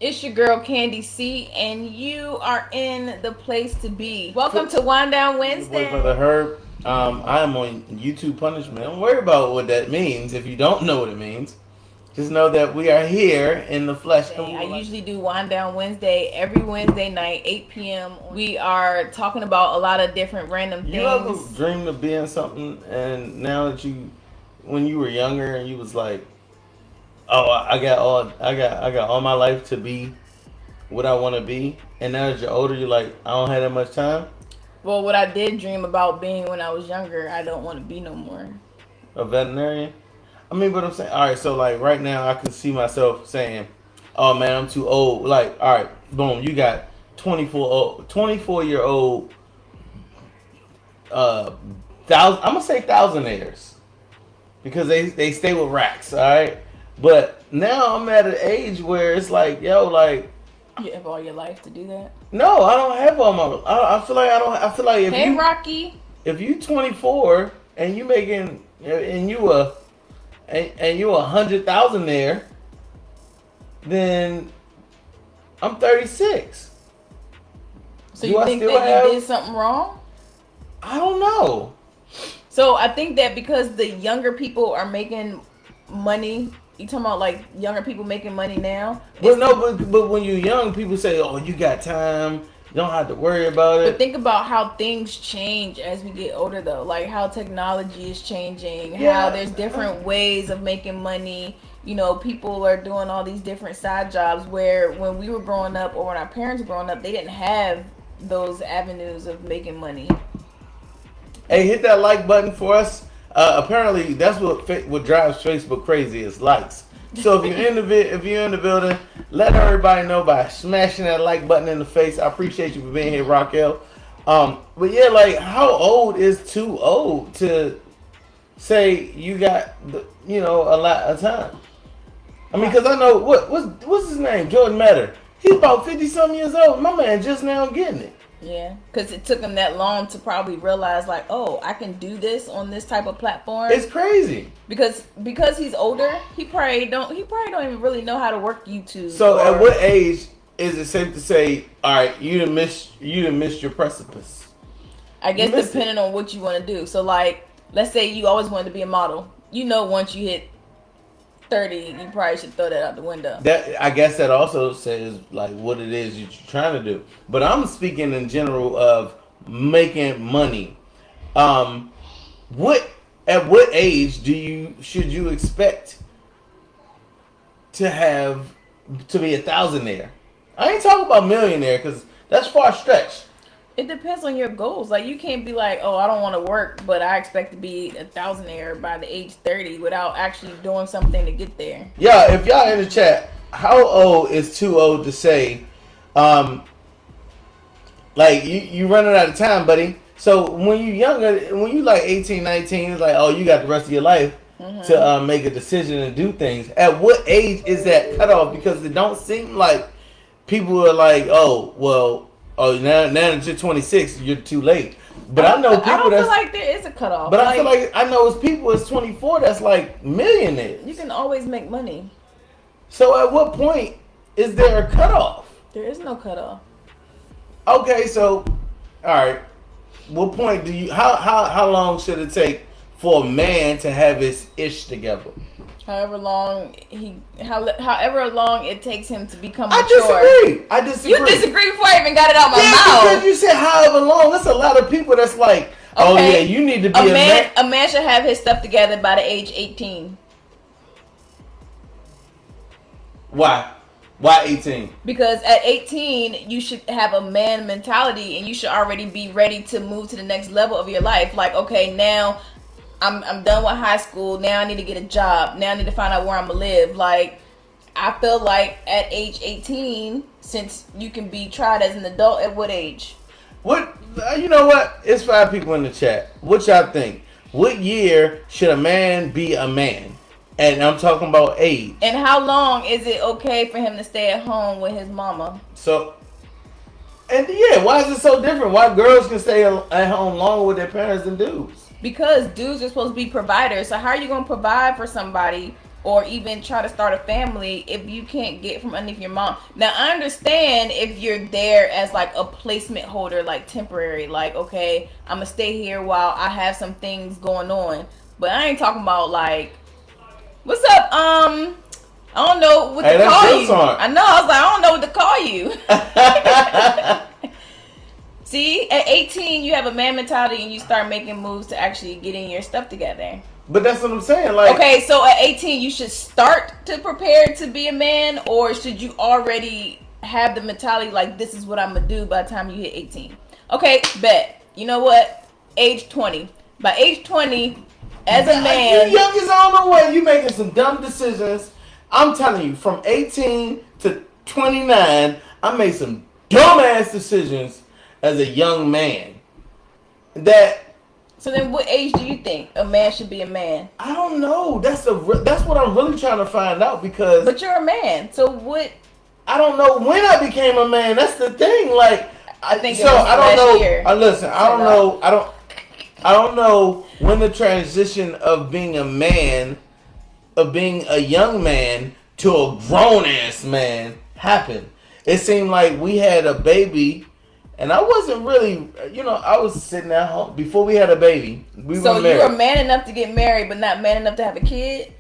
It's your girl CandyC, and you are in the place to be. Welcome to Wind Down Your boy Wednesday. Brother Herb. I am on YouTube punishment. Don't worry about what that means. If you don't know what it means, just know that we are here in the flesh. I usually do Wind Down Wednesday every Wednesday night, 8 p.m. We are talking about a lot of different random You ever things. dreamed of being something, and now that when you were younger, and you was like, "Oh, I got all my life to be what I want to be," and now that you're older, you're like, "I don't have that much time." Well, what I did dream about being when I was younger, I don't want to be no more. A veterinarian. I mean, but I'm saying, all right. So like right now, I can see myself saying, "Oh man, I'm too old." Like, all right, boom, you got 24-year-old, uh, thousand. I'm gonna say thousandaires because they stay with racks. All right, but now I'm at an age where it's like, yo, like, You have all your life to do that. no, I don't have all my. I feel like I don't. I feel like Hey, Rocky. if you 24 and you making and you 100,000 there, then I'm 36. So Do you I think still that have? you did something wrong? I don't know. So I think that because the younger people are making money, you talking about like younger people making money now? But no, but when you're young, people say, "Oh, you got time. You don't have to worry about But it." think about how things change as we get older, though. Like how technology is changing, how Yeah. there's different ways of making money. You know, people are doing all these different side jobs where when we were growing up or when our parents were growing up, they didn't have those avenues of making money. Hey, hit that like button for us. Apparently, that's what drives Facebook crazy is likes. So if you're in the building, let everybody know by smashing that like button in the face. I appreciate you for being here, Raquel. But yeah, like how old is too old to say you got a lot of time? I mean, because I know what's his name, Jordan Matter. He's about 50 some years old. My man just now getting it. Yeah, because it took him that long to probably realize, like, oh, I can do this on this type of platform. It's crazy. Because he's older, he probably don't even really know how to work YouTube. So, at what age is it safe to say, all right, you done missed your precipice? I guess depending on what you want to do. So, like, let's say you always wanted to be a model. You know, once you hit 30, you probably should throw that out the window. That I guess that also says like what it is you're trying to do. But I'm speaking in general of making money. What at what age should you expect to be a thousandaire? I ain't talking about millionaire because that's far stretched. It depends on your goals. Like, you can't be like, oh, I don't want to work, but I expect to be a thousandaire by the age 30 without actually doing something to get there. Yeah, if y'all in the chat, how old is too old to say? Like you running out of time, buddy. So when you younger, when you like 18, 19, it's like, oh, you got the rest of your life to make a decision and do things. At what age is that cutoff? Because it don't seem like people are like, oh, well, now that you're 26, you're too late. But I know people I don't feel like there is a cutoff. But I feel like I know it's people that's 24 that's like millionaires. You can always make money. So at what point is there a cutoff? There is no cutoff. Okay, so all right. What point do you? How long should it take for a man to have his ish together? However long it takes him to become I mature. I disagree. You disagree before I even got it out my mouth. mouth. Because you said however long. That's a lot of people that's like, oh yeah, you need to be a man. A man should have his stuff together by the age 18. Why? Why 18? Because at 18, you should have a man mentality and you should already be ready to move to the next level of your life. Like, okay, now I'm done with high school. Now I need to get a job. Now I need to find out where I'm going to live. Like, I feel like at age 18, since you can be tried as an adult, at what age? What? You know what? It's 5 people in the chat. What y'all think? What year should a man be a man? And I'm talking about age. And how long is it okay for him to stay at home with his mama? So, and yeah, why is it so different? Why girls can stay at home longer with their parents than dudes? Because dudes are supposed to be providers. So how are you going to provide for somebody or even try to start a family if you can't get from underneath your mom. Now I understand if you're there as like a placement holder, like temporary, like okay, I'm gonna stay here while I have some things going on. But I ain't talking about like, what's up? I don't know what to call you. Song. I know. I was like, I don't know what to call you. See, at 18, you have a man mentality and you start making moves to actually getting your stuff together. But that's what I'm saying. Like, okay, so at 18, you should start to prepare to be a man, or should you already have the mentality like this is what I'm gonna do by the time you hit 18? Okay, bet. You know what? Age 20. By age 20, as a man, you youngest on the way. You making some dumb decisions. I'm telling you, from 18 to 29, I made some dumbass decisions as a young man. So then, what age do you think a man should be a man? I don't know. That's what I'm really trying to find out because. But you're a man, so what? I don't know when I became a man. That's the thing. Like I think so. I don't know. Listen, I don't know. I don't know when the transition of being a man, of being a young man to a grown ass man happened. It seemed like we had a baby. And I wasn't really, I was sitting at home before we had a baby. So you were man enough to get married, but not man enough to have a kid?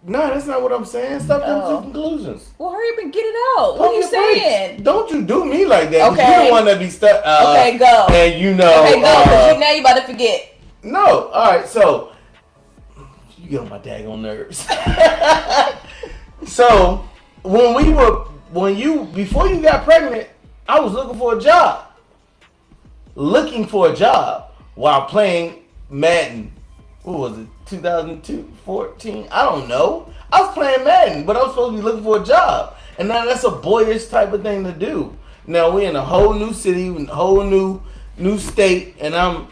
No, that's not what I'm saying. Stop jumping to conclusions. Well, hurry up and get it out. What are you saying? Don't you do me like that. Okay. You're the one that be stuck. Okay, go. And Okay, go. Because now you about to forget. No. All right, so you get on my daggone nerves. So before you got pregnant, I was looking for a job while playing Madden. What was it, 2002, 14? I don't know. I was playing Madden, but I was supposed to be looking for a job. And now that's a boyish type of thing to do. Now we're in a whole new city, a whole new state, and I'm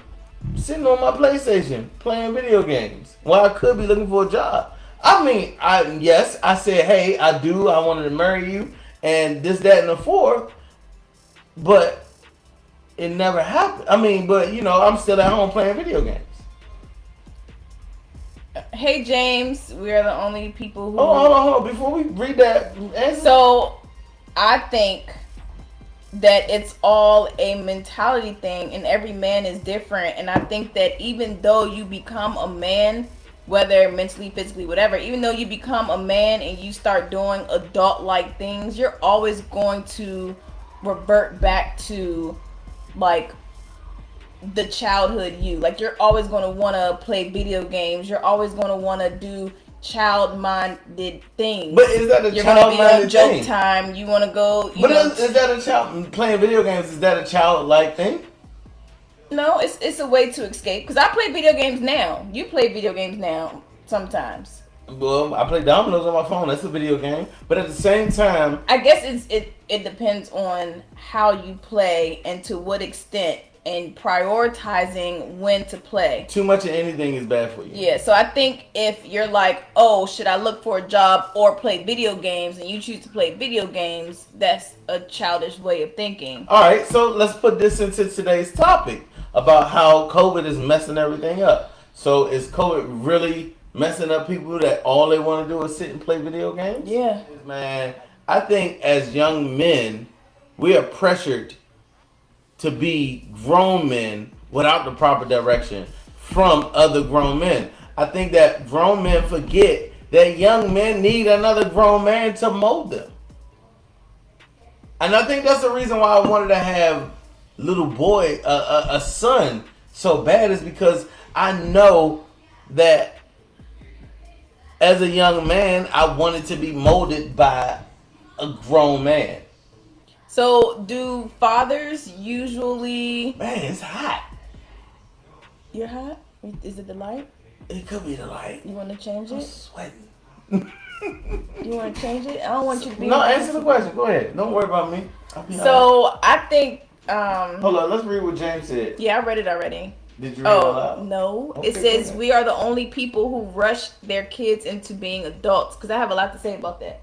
sitting on my PlayStation playing video games while I could be looking for a job. I mean, I said, hey, I wanted to marry you, and this, that, and the fourth. But it never happened. I mean, but I'm still at home playing video games. Hey James, we are the only people who. Oh, hold on. Before we read that, so I think that it's all a mentality thing, and every man is different. And I think that even though you become a man, whether mentally, physically, whatever, even though you become a man and you start doing adult-like things, you're always going to revert back to like the childhood you. Like you're always going to want to play video games. You're always going to want to do child-minded things. But is that a child-minded thing? Joke time. You want to go. Is that a child playing video games? Is that a childlike thing? No, it's a way to escape. Because I play video games now. You play video games now sometimes. Well, I play dominoes on my phone. That's a video game. But at the same time, I guess it depends on how you play and to what extent, and prioritizing when to play. Too much of anything is bad for you. Yeah, so I think if you're like, oh, should I look for a job or play video games, and you choose to play video games, that's a childish way of thinking. All right, so let's put this into today's topic about how COVID is messing everything up. So is COVID really messing up people that all they want to do is sit and play video games? Yeah. Man, I think as young men, we are pressured to be grown men without the proper direction from other grown men. I think that grown men forget that young men need another grown man to mold them. And I think that's the reason why I wanted to have little boy, a son so bad, is because I know that as a young man, I wanted to be molded by a grown man. So, do fathers usually... Man, it's hot. You're hot? Is it the light? It could be the light. You want to change it? I'm sweating. You want to change it? I don't want you to be... No, answer the question. Go ahead. Don't worry about me. So, I think... Hold on. Let's read what James said. Yeah, I read it already. Did you read it aloud? No. Okay, it says, we are the only people who rush their kids into being adults. Because I have a lot to say about that.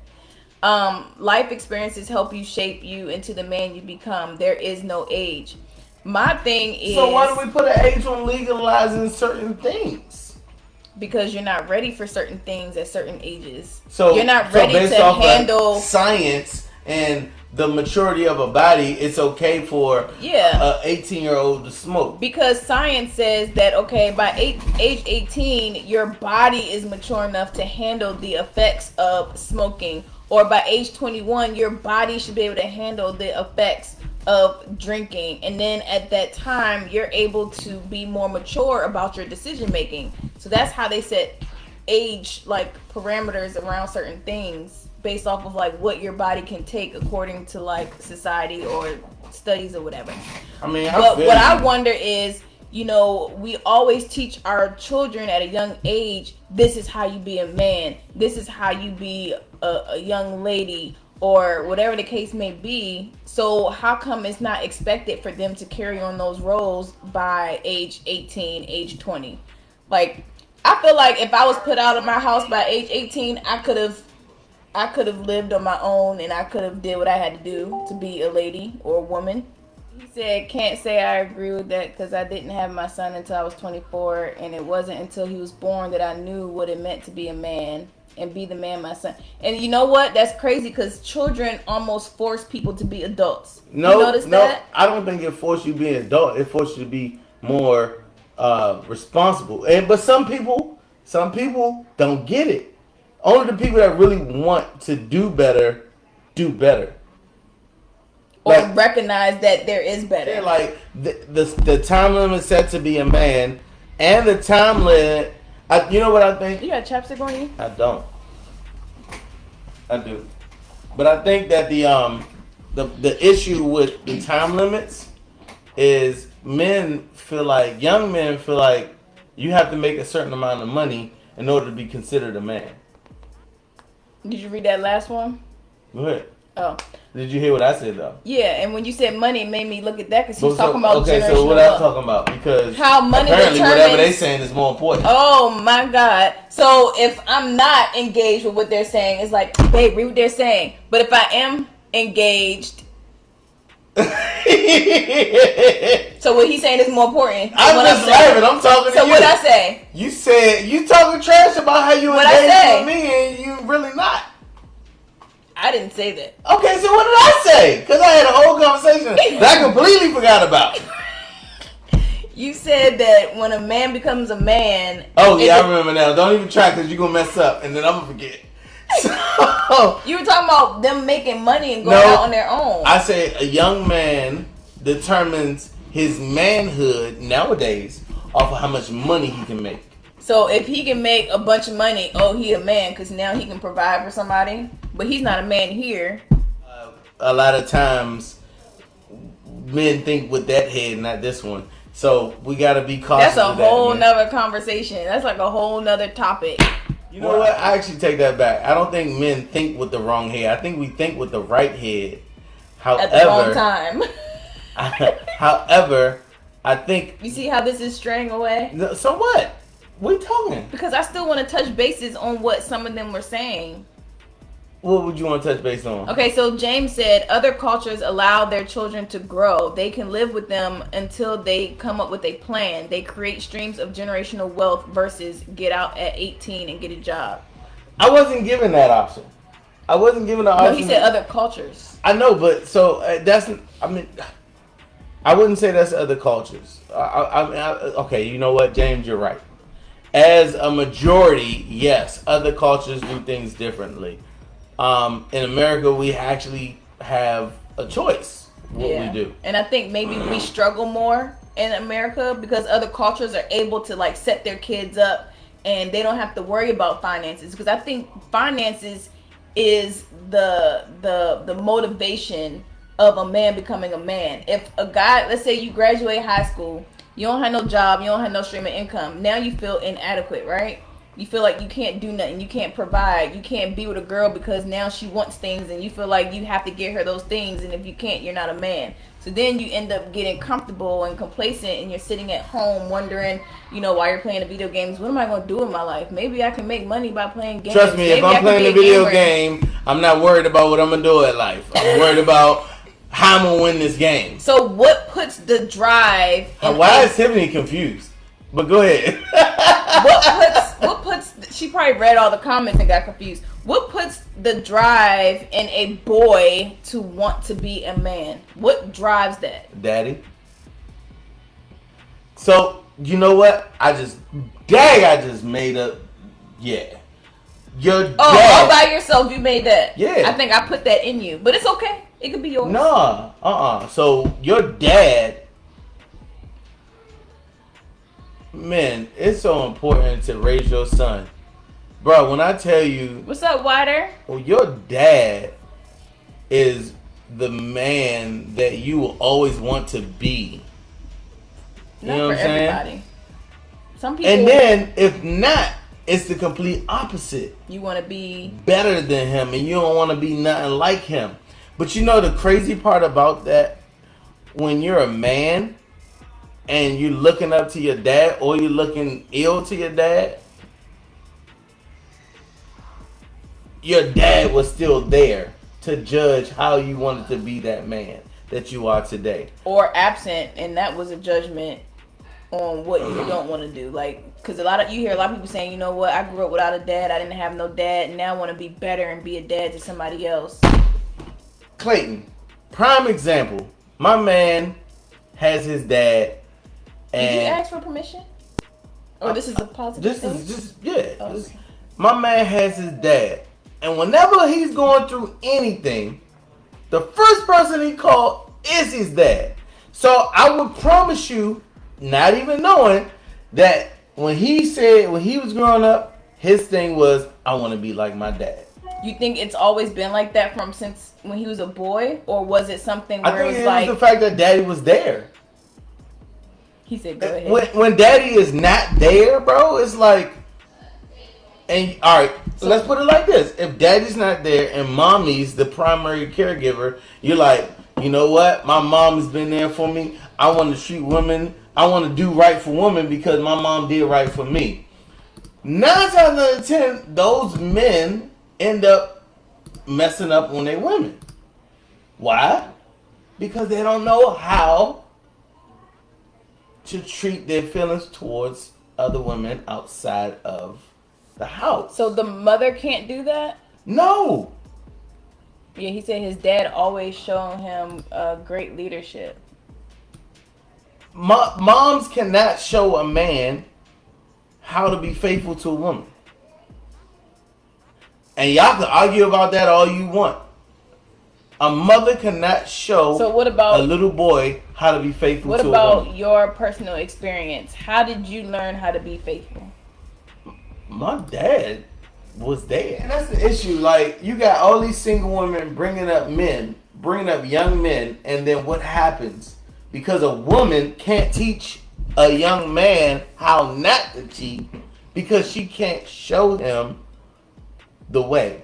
Life experiences help you shape you into the man you become. There is no age. My thing is... So why do we put an age on legalizing certain things? because you're not ready for certain things at certain ages. So you're not ready based to off handle science and the maturity of a body. It's okay for a 18-year-old to smoke because science says that by age 18 your body is mature enough to handle the effects of smoking, or by age 21 your body should be able to handle the effects of drinking, and then at that time you're able to be more mature about your decision making. So that's how they set age like parameters around certain things based off of like what your body can take according to like society or studies or whatever. But what I wonder is, we always teach our children at a young age, this is how you be a man, this is how you be a young lady, or whatever the case may be. So how come it's not expected for them to carry on those roles by age 18, age 20? Like, I feel like if I was put out of my house by age 18, I could have lived on my own, and I could have did what I had to do to be a lady or a woman. He said, can't say I agree with that because I didn't have my son until I was 24, and it wasn't until he was born that I knew what it meant to be a man and be the man my son. And you know what? That's crazy because children almost force people to be adults. No, I don't think it forced you to be an adult. It forced you to be more responsible. But some people don't get it. Only the people that really want to do better, do better. Or recognize that there is better. Yeah, like the time limit set to be a man, and the time limit. You know what I think? You got chapstick on you? I don't. I do, but I think that the issue with the time limits is young men feel like you have to make a certain amount of money in order to be considered a man. Did you read that last one? Go ahead. Oh. Did you hear what I said though? Yeah, and when you said money, it made me look at that because he's talking about generational so what I'm talking about, because how money apparently determines, whatever they saying is more important. Oh my God! So if I'm not engaged with what they're saying, it's like, babe, read what they're saying. But if I am engaged, so what he's saying is more important. I'm just laughing. I'm talking to you. So what I say? You said you talking trash about how you engaged with me, and you really not. I didn't say that. Okay, so what did I say? Because I had a whole conversation that I completely forgot about. You said that when a man becomes a man... Oh, yeah, I remember now. Don't even try because you're going to mess up, and then I'm going to forget. So, you were talking about them making money and going out on their own. I said a young man determines his manhood nowadays off of how much money he can make. So if he can make a bunch of money, he a man because now he can provide for somebody. But he's not a man here. A lot of times, men think with that head, not this one. So we got to be cautious. That's a whole nother conversation. That's like a whole nother topic. You know what? I actually take that back. I don't think men think with the wrong head. I think we think with the right head. However, at the wrong time. However, I think... You see how this is straying away? So what? What are you talking? Because I still want to touch bases on what some of them were saying. What would you want to touch base on? Okay, so James said other cultures allow their children to grow. They can live with them until they come up with a plan. They create streams of generational wealth versus get out at 18 and get a job. I wasn't given that option. I wasn't given the option. No, he said other cultures. I know, but so that's... I mean, I wouldn't say that's other cultures. Okay, you know what, James, you're right. As a majority, yes, other cultures do things differently. In America, we actually have a choice what we do. And I think maybe we struggle more in America because other cultures are able to like set their kids up and they don't have to worry about finances. Because I think finances is the motivation of a man becoming a man. If a guy, let's say you graduate high school, you don't have no job, you don't have no stream of income. Now you feel inadequate, right? You feel like you can't do nothing, you can't provide, you can't be with a girl because now she wants things and you feel like you have to get her those things, and if you can't, you're not a man. So then you end up getting comfortable and complacent and you're sitting at home wondering, while you're playing the video games, what am I going to do in my life? Maybe I can make money by playing games. Trust me, if I'm playing a video game, I'm not worried about what I'm going to do in life. I'm worried about how I'm going to win this game. So what puts the drive... Why is Tiffany confused? But go ahead. What puts she probably read all the comments and got confused. What puts the drive in a boy to want to be a man? What drives that? Daddy. So, you know what? I just made up. Yeah. Your dad. All by yourself, you made that. Yeah. I think I put that in you. But it's okay. It could be yours. Nah. So, your dad. Man, it's so important to raise your son. Bro, when I tell you. What's up, Wider? Well, your dad is the man that you will always want to be. You Not know what I'm saying? Everybody. Some people. And then, if not, it's the complete opposite. You want to be better than him, and you don't want to be nothing like him. But you know the crazy part about that? When you're a man and you're looking up to your dad, or you're looking ill to your dad was still there to judge how you wanted to be that man that you are today. Or absent, and that was a judgment on what you don't want to do. Like, because you hear a lot of people saying, you know what, I grew up without a dad, I didn't have no dad, and now I want to be better and be a dad to somebody else. Clayton, prime example. My man has his dad. And did you ask for permission? Or this is a positive thing? This is just, yeah. Oh. My man has his dad. And whenever he's going through anything, the first person he called is his dad. So I would promise you, not even knowing, that when he was growing up, his thing was, I want to be like my dad. You think it's always been like that from since when he was a boy? Or was it something where I think it was like... the fact that daddy was there. He said, go ahead. When daddy is not there, bro, it's like... And, all right, so let's put it like this. If daddy's not there and mommy's the primary caregiver, you're like, you know what? My mom has been there for me. I want to treat women. I want to do right for women because my mom did right for me. 9 times out of 10, those men end up messing up on their women. Why? Because they don't know how to treat their feelings towards other women outside of the house. So the mother can't do that? No. Yeah, he said his dad always shown him great leadership. Moms cannot show a man how to be faithful to a woman. And y'all can argue about that all you want. A mother cannot show a little boy how to be faithful to a woman. What about your personal experience? How did you learn how to be faithful? My dad was there. And that's the issue. Like, you got all these single women bringing up young men, and then what happens? Because a woman can't teach a young man how not to cheat because she can't show him the way.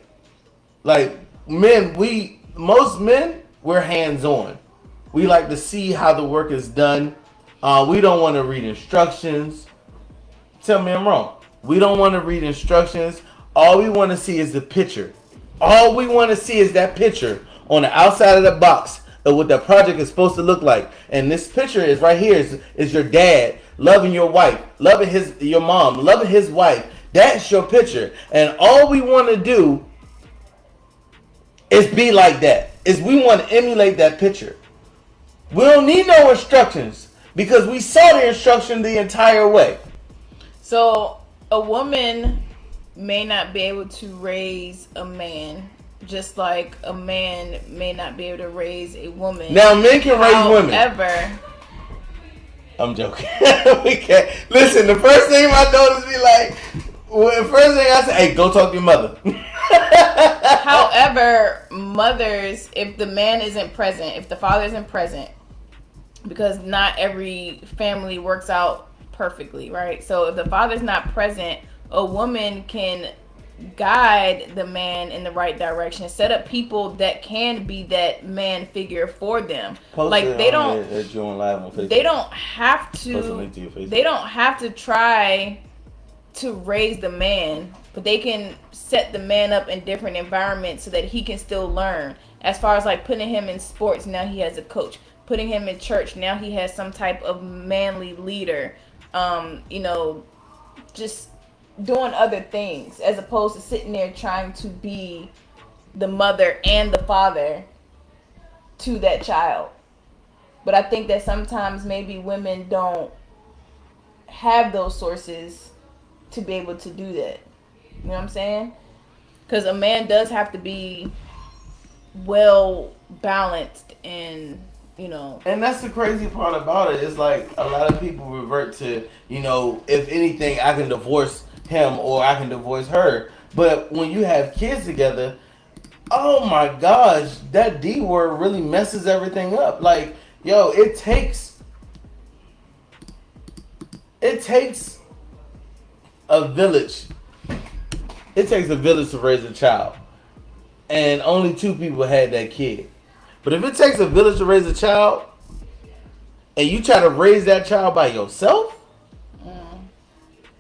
Like, most men, we're hands-on. We like to see how the work is done. We don't want to read instructions. Tell me I'm wrong. We don't want to read instructions. All we want to see is the picture. All we want to see is that picture on the outside of the box of what the project is supposed to look like. And this picture is right here is your dad loving your wife, loving your mom, loving his wife. That's your picture. And all we want to do is be like that. We want to emulate that picture. We don't need no instructions because we saw the instruction the entire way. So a woman may not be able to raise a man, just like a man may not be able to raise a woman. Now men can raise women. However, I'm joking. We can't. Listen, the first thing my daughters be like, the first thing I say, hey, go talk to your mother. However, mothers, if the man isn't present, if the father isn't present, because not every family works out perfectly, right? So if the father's not present, a woman can guide the man in the right direction, set up people that can be that man figure for them. They don't have to try to raise the man, but they can set the man up in different environments so that he can still learn. As far as like putting him in sports, now he has a coach. Putting him in church, now he has some type of manly leader. you know, just doing other things as opposed to sitting there trying to be the mother and the father to that child. But I think that sometimes maybe women don't have those sources to be able to do that. You know what I'm saying? Because a man does have to be well balanced and, you know. And that's the crazy part about it. It's like a lot of people revert to, you know, if anything, I can divorce him or I can divorce her. But when you have kids together, oh my gosh, that D word really messes everything up. Like, yo, it takes a village. It takes a village to raise a child. And only 2 people had that kid. But if it takes a village to raise a child, and you try to raise that child by yourself,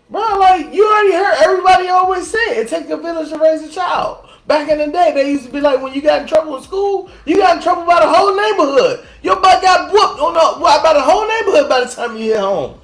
bro, like, you already heard everybody always say it takes a village to raise a child. Back in the day, they used to be like, when you got in trouble in school, you got in trouble by the whole neighborhood. Your butt got whooped by the whole neighborhood by the time you get home.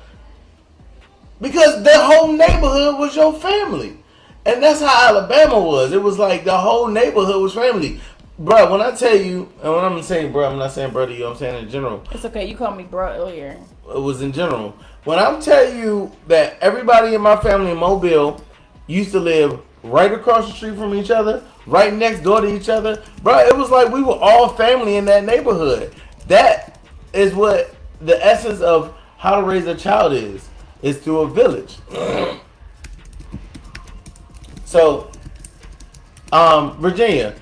Because the whole neighborhood was your family. And that's how Alabama was. It was like the whole neighborhood was family. Bro, when I tell you, and when I'm saying bro, I'm not saying bro to you, I'm saying in general. It's okay, you called me bro earlier. It was in general. When I'm telling you that everybody in my family in Mobile used to live right across the street from each other, right next door to each other, bro, it was like we were all family in that neighborhood. That is what the essence of how to raise a child is through a village. So, Virginia,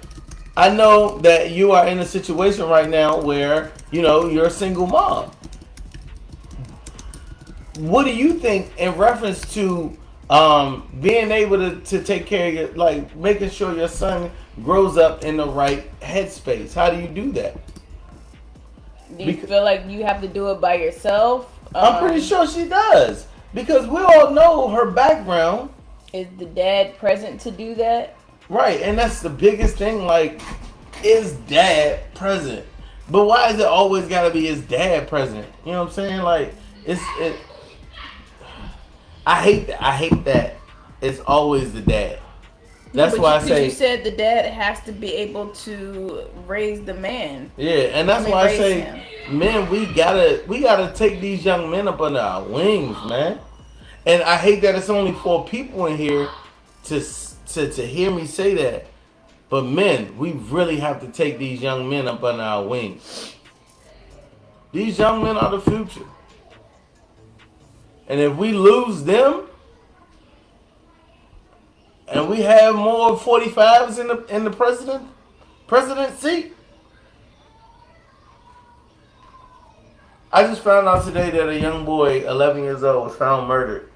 I know that you are in a situation right now where, you know, you're a single mom. What do you think in reference to being able to take care of your, like, making sure your son grows up in the right headspace? How do you do that? Do you feel like you have to do it by yourself? I'm pretty sure she does. Because we all know her background. Is the dad present to do that? Right, and that's the biggest thing. Like, is dad present? But why is it always got to be his dad present? You know what I'm saying? Like, I hate that it's always the dad. That's why I say you said the dad has to be able to raise the man. Yeah, and that's why I say, men, we gotta take these young men up under our wings, man. And I hate that it's only 4 people in here to hear me say that. But men, we really have to take these young men up under our wings. These young men are the future. And if we lose them, and we have more 45s in the presidency. I just found out today that a young boy, 11 years old, was found murdered.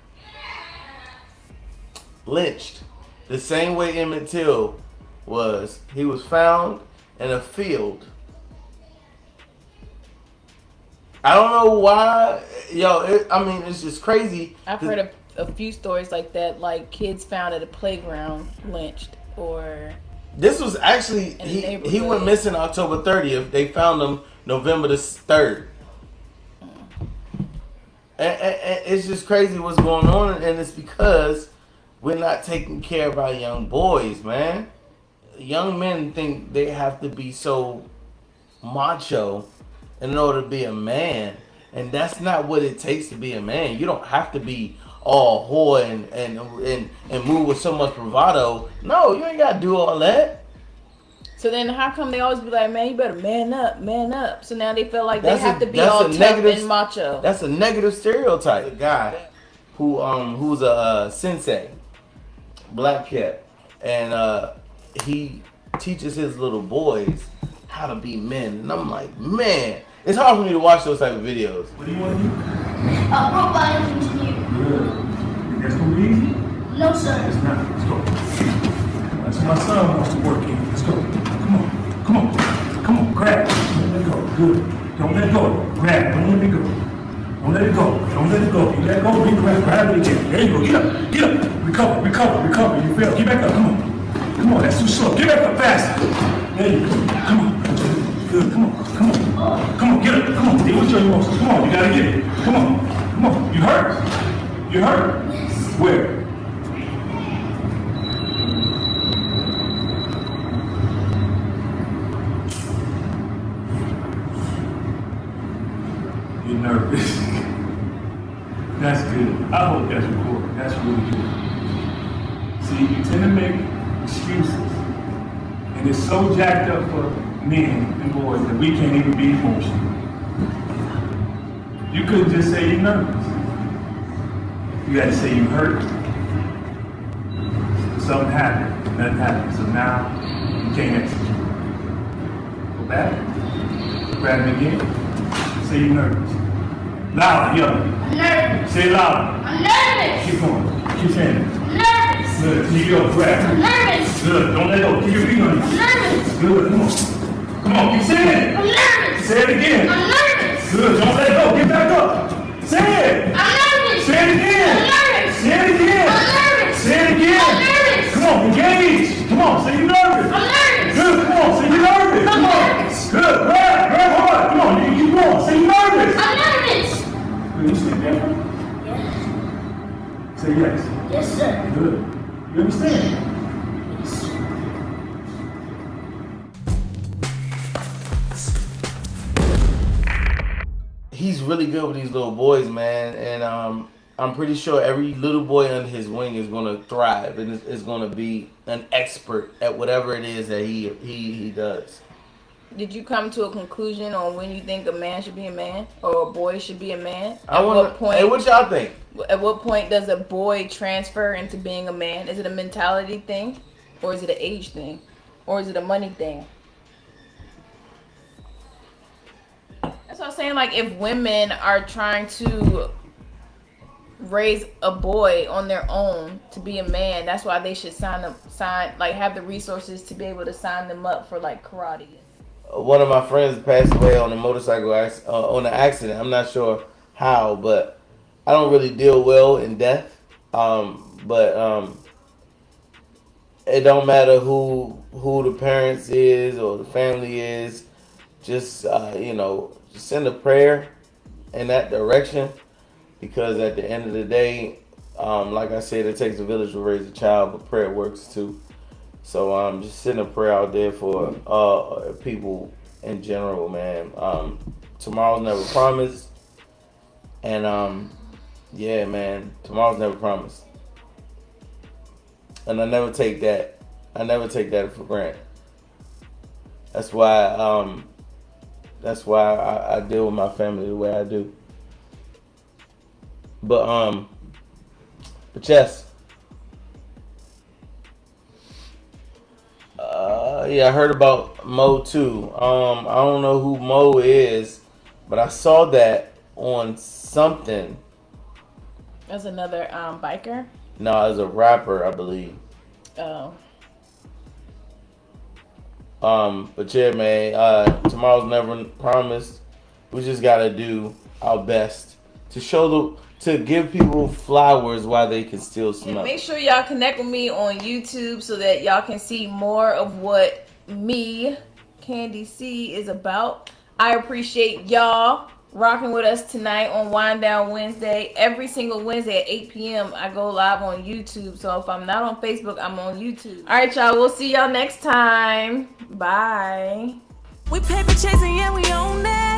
Lynched. The same way Emmett Till was. He was found in a field. I don't know why. It's just crazy. I've heard a few stories like that, like kids found at a playground lynched, or this was actually he went missing October 30th. They found him November the 3rd. And it's just crazy what's going on, and it's because we're not taking care of our young boys, man. Young men think they have to be so macho in order to be a man, and that's not what it takes to be a man. You don't have to be all whore and move with so much bravado. No, you ain't gotta do all that. So then how come they always be like, man, you better man up, man up? So now they feel like they have to be all tough and macho. That's a negative stereotype. The guy who's a sensei, black cat, and he teaches his little boys how to be men. And I'm like, man, it's hard for me to watch those type of videos. What do you want to do? Robotics engineer. Good. That's gonna be easy? No, sir. It's not. Let's go. That's what my son wants to work in. Let's go. Come on. Come on. Come on. Grab. Don't let go. Good. Don't let go. Grab. Don't let me go. Don't let it go. Don't let it go. You let go, you grab it again. There you go. Get up. Get up. Recover. Recover. Recover. You fail. Get back up. Come on. Come on. That's too slow. Get back up fast. There you go. Come on. Good. Come on. Come on. Come on. Get up. Come on. Deal with your emotions. Come on. You gotta get it. Come on. Come on. You hurt? You hurt? Yes. Where? You're nervous. That's good. I hope that's recorded. That's really good. See, you tend to make excuses. And it's so jacked up for men and boys that we can't even be emotional. You couldn't just say you're nervous. You had to say you hurt. Something happened. Nothing happened. So now you can't execute. Go back. Grab it again. Say you're nervous. Louder, yo. I'm nervous. Say it louder. I'm nervous. Keep going. Keep saying it. I'm nervous. Good. Here you go. Grab. I'm nervous. Good. Don't let go. Keep your feet on you. I'm nervous. Good. Come on. Come on. Keep saying it. I'm nervous. Say it again. I'm nervous. Good. Don't let go. Get back up. Say it. I'm nervous. Say it again. I'm nervous. Say it again. I'm nervous. Say it again. I'm nervous. Come on. Engage. Come on. Say you're nervous. I'm nervous. Good. Come on. Say you're nervous. I'm Come on. nervous. Good. Grab hard. Come on. You keep going. Say you're nervous. I'm nervous. Good. You say different? Yes. Say yes. Yes, sir. Good. You understand? Yes. He's really good with these little boys, man, and I'm pretty sure every little boy under his wing is going to thrive and is going to be an expert at whatever it is that he does. Did you come to a conclusion on when you think a man should be a man or a boy should be a man? What y'all think? At what point does a boy transfer into being a man? Is it a mentality thing, or is it an age thing, or is it a money thing? That's what I'm saying. Like, if women are trying to raise a boy on their own to be a man, that's why they should have the resources to be able to sign them up for like karate. One of my friends passed away on a motorcycle on an accident. I'm not sure how, but I don't really deal well in death. But it don't matter who the parents is or the family is. Just just send a prayer in that direction, because at the end of the day, like I said, it takes a village to raise a child, but prayer works too. So just send a prayer out there for people in general, man. Tomorrow's never promised, and yeah, man, tomorrow's never promised, and I never take that for granted. That's why I deal with my family the way I do. But yes. Yeah, I heard about Mo too. I don't know who Mo is, but I saw that on something. That's another biker? No, as a rapper, I believe. Oh. But yeah, man, tomorrow's never promised. We just gotta do our best to give people flowers while they can still smell. And make sure y'all connect with me on YouTube so that y'all can see more of what me, CandyC, is about. I appreciate y'all rocking with us tonight on Wind Down Wednesday. Every single Wednesday at 8 p.m. I go live on YouTube. So if I'm not on Facebook, I'm on YouTube. All right, y'all. We'll see y'all next time. Bye. We paper chasing, yeah, we own that.